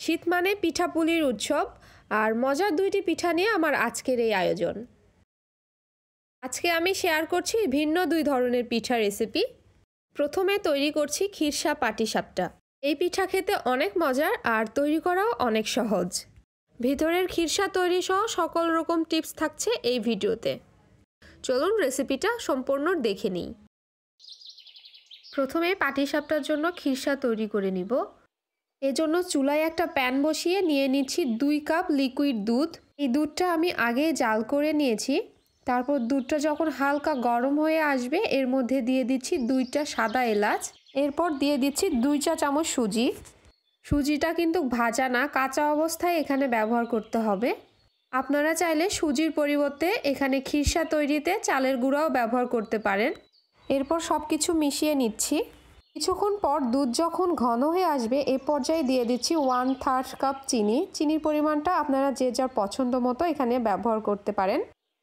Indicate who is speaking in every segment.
Speaker 1: শীত মানে পিঠাপুলির উৎসব আর মজার দুইটি পিঠা নিয়ে আমার আজকের এই আয়োজন। আজকে আমি শেয়ার করছি ভিন্ন দুই ধরনের পিঠা রেসিপি। প্রথমে তৈরি করছি খিরসা পাটিসাপটা। এই পিঠা খেতে অনেক মজার আর তৈরি করাও অনেক সহজ। ভিতরের খিরসা তৈরি সহ সকল রকম টিপস থাকছে এই ভিডিওতে। চলুন রেসিপিটা সম্পূর্ণ দেখে নিই। প্রথমে পাটিসাপটার জন্য খিরসা তৈরি করে নিব। এজন্য চুলায় একটা প্যান বসিয়ে নিয়ে নিচ্ছি 2 কাপ লিকুইড দুধ। এই দুধটা আমি আগে জাল করে নিয়েছি। তারপর দুধটা যখন হালকা গরম হয়ে আসবে এর মধ্যে দিয়ে দিচ্ছি 2টা সাদা এলাচ। এরপর দিয়ে দিচ্ছি 2 চা চামচ সুজি। সুজিটা কিন্তু ভাজা না, কাঁচা অবস্থায় এখানে ব্যবহার করতে হবে। আপনারা চাইলে সুজির পরিবর্তে এখানে খিরসা তৈরিতে চালের গুঁড়াও ব্যবহার করতে পারেন। এরপর সব কিছু মিশিয়ে নিচ্ছি। কিছুক্ষণ পর দুধ যখন ঘন হয়ে আসবে এ পর্যায়ে দিয়ে দিচ্ছি 1/3 কাপ চিনি। চিনির পরিমাণটা আপনারা যে যার পছন্দ মতো এখানে ব্যবহার করতে পারেন।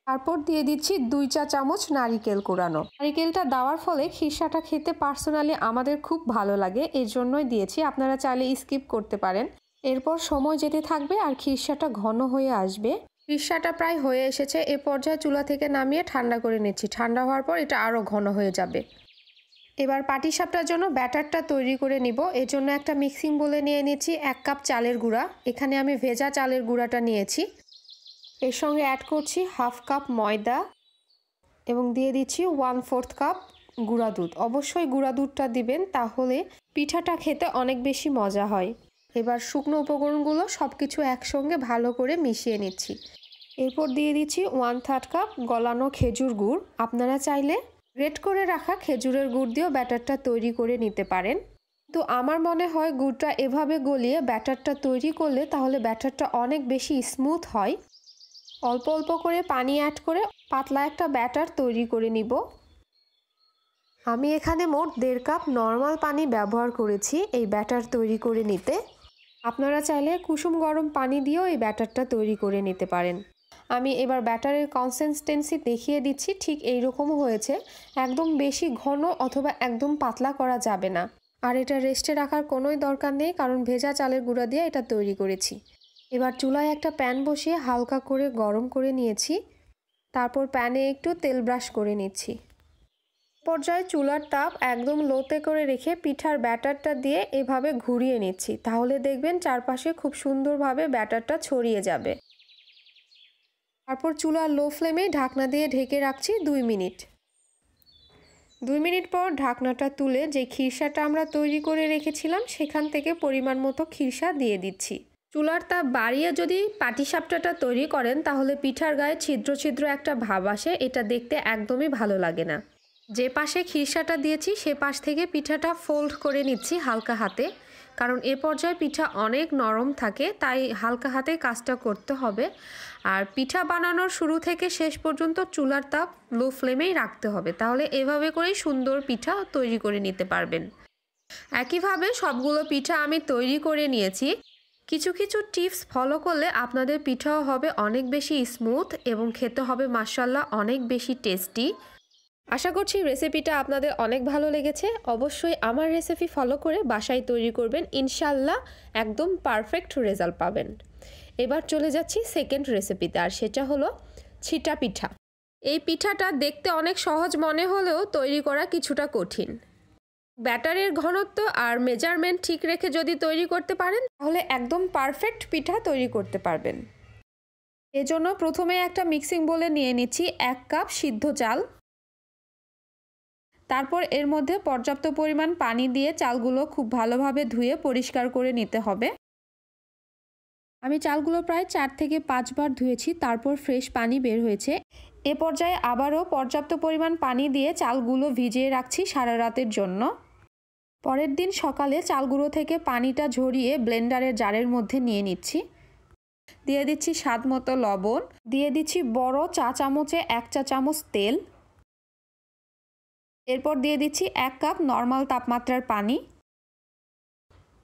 Speaker 1: তারপর দিয়ে দিচ্ছি 2 চা চামচ নারিকেল কোরানো। নারিকেলটা দেওয়ার ফলে খিরসাটা খেতে পার্সোনালি আমাদের খুব ভালো লাগে, এর জন্যই দিয়েছি। আপনারা চাইলে স্কিপ করতে পারেন। এরপর সময় যেতে থাকবে আর খিরসাটা ঘন হয়ে আসবে। খিরসাটা প্রায় হয়ে এসেছে। এ পর্যায়ে চুলা থেকে নামিয়ে ঠান্ডা করে নিচ্ছি। ঠান্ডা হওয়ার পর এটা আরও ঘন হয়ে যাবে। এবার পাটিসাপটার জন্য ব্যাটারটা তৈরি করে নিব। এর জন্য একটা মিক্সিং বোলে নিয়ে নিচ্ছি 1 কাপ চালের গুঁড়া। এখানে আমি ভেজা চালের গুঁড়াটা নিয়েছি। এর সঙ্গে অ্যাড করছি 1/2 কাপ ময়দা এবং দিয়ে দিচ্ছি 1/4 কাপ গুঁড়া দুধ। অবশ্যই গুঁড়া দুধটা দিবেন, তাহলে পিঠাটা খেতে অনেক বেশি মজা হয়। এবার শুকনো উপকরণগুলো সব কিছু একসঙ্গে ভালো করে মিশিয়ে নিচ্ছি। এরপর দিয়ে দিচ্ছি 1/3 কাপ গলানো খেজুর গুড়। আপনারা চাইলে গ্রেট করে রাখা খেজুরের গুড় দিয়েও ব্যাটারটা তৈরি করে নিতে পারেন, তো আমার মনে হয় গুড়টা এভাবে গলিয়ে ব্যাটারটা তৈরি করলে তাহলে ব্যাটারটা অনেক বেশি স্মুথ হয়। অল্প অল্প করে পানি অ্যাড করে পাতলা একটা ব্যাটার তৈরি করে নিব। আমি এখানে মোট 1.5 কাপ নর্মাল পানি ব্যবহার করেছি এই ব্যাটার তৈরি করে নিতে। আপনারা চাইলে কুসুম গরম পানি দিয়েও এই ব্যাটারটা তৈরি করে নিতে পারেন। আমি এবার ব্যাটারের কনসিস্টেন্সি দেখিয়ে দিচ্ছি। ঠিক এই রকম হয়েছে। একদম বেশি ঘন অথবা একদম পাতলা করা যাবে না। আর এটা রেস্টে রাখার কোনোই দরকার নেই, কারণ ভেজা চালের গুঁড়া দিয়ে এটা তৈরি করেছি। এবার চুলায় একটা প্যান বসিয়ে হালকা করে গরম করে নিয়েছি। তারপর প্যানে একটু তেল ব্রাশ করে নিচ্ছি। পর্যায়ে চুলার তাপ একদম লোতে করে রেখে পিঠার ব্যাটারটা দিয়ে এভাবে ঘুরিয়ে নিচ্ছি। তাহলে দেখবেন চারপাশে খুব সুন্দরভাবে ব্যাটারটা ছড়িয়ে যাবে। তারপর চুলার লো ফ্লেমে ঢাকনা দিয়ে ঢেকে রাখছি 2 মিনিট। 2 মিনিট পর ঢাকনাটা তুলে যে খিরসাটা আমরা তৈরি করে রেখেছিলাম সেখান থেকে পরিমাণ মতো খিরসা দিয়ে দিচ্ছি। চুলার তাপ বাড়িয়ে যদি পাটিসাপটাটা তৈরি করেন তাহলে পিঠার গায়ে ছিদ্র ছিদ্র একটা ভাব আসে, এটা দেখতে একদমই ভালো লাগে না। যে পাশে খিরসাটা দিয়েছি সে পাশ থেকে পিঠাটা ফোল্ড করে নিচ্ছি হালকা হাতে, কারণ এ পর্যায়ে পিঠা অনেক নরম থাকে, তাই হালকা হাতে কাজটা করতে হবে। আর পিঠা বানানোর শুরু থেকে শেষ পর্যন্ত চুলার তাপ লো ফ্লেমেই রাখতে হবে, তাহলে এভাবে করেই সুন্দর পিঠা তৈরি করে নিতে পারবেন। একইভাবে সবগুলো পিঠা আমি তৈরি করে নিয়েছি। কিছু কিছু টিপস ফলো করলে আপনাদের পিঠাও হবে অনেক বেশি স্মুথ এবং খেতে হবে মাশাআল্লাহ অনেক বেশি টেস্টি। আশা করছি রেসিপিটা আপনাদের অনেক ভালো লেগেছে। অবশ্যই আমার রেসিপি ফলো করে বাসায় তৈরি করবেন, ইনশাআল্লাহ একদম পারফেক্ট রেজাল্ট পাবেন। এবার চলে যাচ্ছি সেকেন্ড রেসিপিতে, আর সেটা হলো ছিটা পিঠা। এই পিঠাটা দেখতে অনেক সহজ মনে হলেও তৈরি করা কিছুটা কঠিন। ব্যাটারের ঘনত্ব আর মেজারমেন্ট ঠিক রেখে যদি তৈরি করতে পারেন তাহলে একদম পারফেক্ট পিঠা তৈরি করতে পারবেন। এজন্য প্রথমে একটা মিক্সিং বোলে নিয়ে নিচ্ছি 1 কাপ সিদ্ধ চাল। তারপর এর মধ্যে পর্যাপ্ত পরিমাণ পানি দিয়ে চালগুলো খুব ভালোভাবে ধুয়ে পরিষ্কার করে নিতে হবে। আমি চালগুলো প্রায় 4 থেকে 5 বার ধুয়েছি, তারপর ফ্রেশ পানি বের হয়েছে। এ পর্যায়ে আবারও পর্যাপ্ত পরিমাণ পানি দিয়ে চালগুলো ভিজিয়ে রাখছি সারা রাতের জন্য। পরের দিন সকালে চালগুলো থেকে পানিটা ঝরিয়ে ব্লেন্ডারের জারের মধ্যে নিয়ে নিচ্ছি। দিয়ে দিচ্ছি স্বাদ মতো লবণ, দিয়ে দিচ্ছি বড় চা চামচে 1 চা চামচ তেল। এরপর দিয়ে দিচ্ছি 1 কাপ নর্মাল তাপমাত্রার পানি।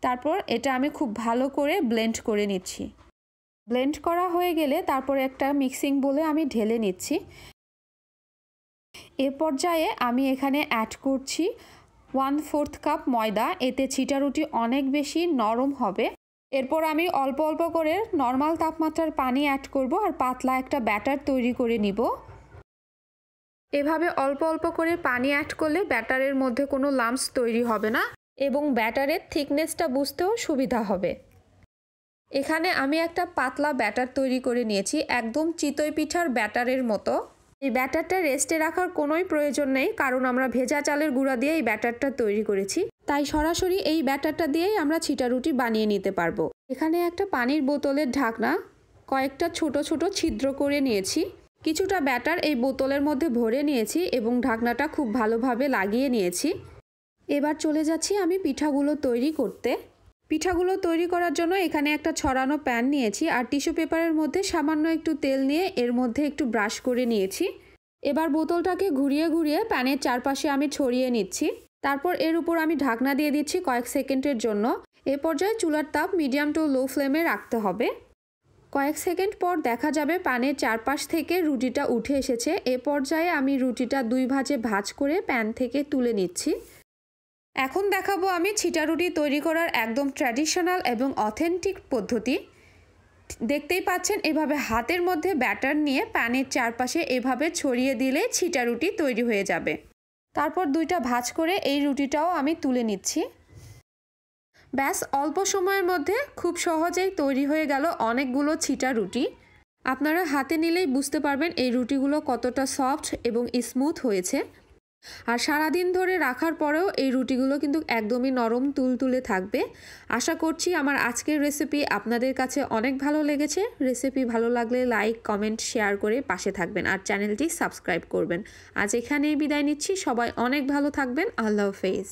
Speaker 1: তারপর এটা আমি খুব ভালো করে ব্লেন্ড করে নিচ্ছি। ব্লেন্ড করা হয়ে গেলে তারপর একটা মিক্সিং বোলে আমি ঢেলে নিচ্ছি। এ পর্যায়ে আমি এখানে অ্যাড করছি 1/4 কাপ ময়দা। এতে ছিটা রুটি অনেক বেশি নরম হবে। এরপর আমি অল্প অল্প করে নর্মাল তাপমাত্রার পানি অ্যাড করব আর পাতলা একটা ব্যাটার তৈরি করে নিব। এভাবে অল্প অল্প করে পানি অ্যাড করলে ব্যাটারের মধ্যে কোনো লাম্পস তৈরি হবে না এবং ব্যাটারের থিকনেসটা বুঝতেও সুবিধা হবে। এখানে আমি একটা পাতলা ব্যাটার তৈরি করে নিয়েছি, একদম চিতই পিঠার ব্যাটারের মতো। এই ব্যাটারটা রেস্টে রাখার কোনোই প্রয়োজন নেই, কারণ আমরা ভেজা চালের গুঁড়া দিয়ে এই ব্যাটারটা তৈরি করেছি, তাই সরাসরি এই ব্যাটারটা দিয়েই আমরা ছিটা রুটি বানিয়ে নিতে পারবো। এখানে একটা পানির বোতলের ঢাকনা কয়েকটা ছোট ছোট ছিদ্র করে নিয়েছি, কিছুটা ব্যাটার এই বোতলের মধ্যে ভরে নিয়েছি এবং ঢাকনাটা খুব ভালোভাবে লাগিয়ে নিয়েছি। এবার চলে যাচ্ছি আমি পিঠাগুলো তৈরি করতে। পিঠাগুলো তৈরি করার জন্য এখানে একটা ছড়ানো প্যান নিয়েছি আর টিস্যু পেপারের মধ্যে সামান্য একটু তেল নিয়ে এর মধ্যে একটু ব্রাশ করে নিয়েছি। এবার বোতলটাকে ঘুরিয়ে ঘুরিয়ে প্যানের চারপাশে আমি ছড়িয়ে নিচ্ছি। তারপর এর উপর আমি ঢাকনা দিয়ে দিচ্ছি কয়েক সেকেন্ডের জন্য। এ পর্যায়ে চুলার তাপ মিডিয়াম টু লো ফ্লেমে রাখতে হবে। কয়েক সেকেন্ড পর দেখা যাবে প্যানের চারপাশ থেকে রুটিটা উঠে এসেছে। এ পর্যায়ে আমি রুটিটা দুই ভাঁজে ভাঁজ করে প্যান থেকে তুলে নিচ্ছি। এখন দেখাবো আমি ছিটা রুটি তৈরি করার একদম ট্র্যাডিশনাল এবং অথেন্টিক পদ্ধতি। দেখতেই পাচ্ছেন, এভাবে হাতের মধ্যে ব্যাটার নিয়ে প্যানের চারপাশে এভাবে ছড়িয়ে দিলে ছিটা রুটি তৈরি হয়ে যাবে। তারপর দুইটা ভাঁজ করে এই রুটিটাও আমি তুলে নিচ্ছি। ব্যাস অল্প সময়ের মধ্যে খুব সহজেই তৈরি হয়ে গেল অনেকগুলো ছিটা রুটি। আপনারা হাতে নিলেই বুঝতে পারবেন এই রুটিগুলো কতটা সফট এবং স্মুথ হয়েছে। আর সারাদিন ধরে রাখার পরেও এই রুটিগুলো কিন্তু একদমই নরম তুলতুলে থাকবে। আশা করছি আমার আজকের রেসিপি আপনাদের কাছে অনেক ভালো লেগেছে। রেসিপি ভালো লাগলে লাইক, কমেন্ট, শেয়ার করে পাশে থাকবেন আর চ্যানেলটি সাবস্ক্রাইব করবেন। আজ এখানেই বিদায় নিচ্ছি। সবাই অনেক ভালো থাকবেন। আল্লাহ হাফেজ।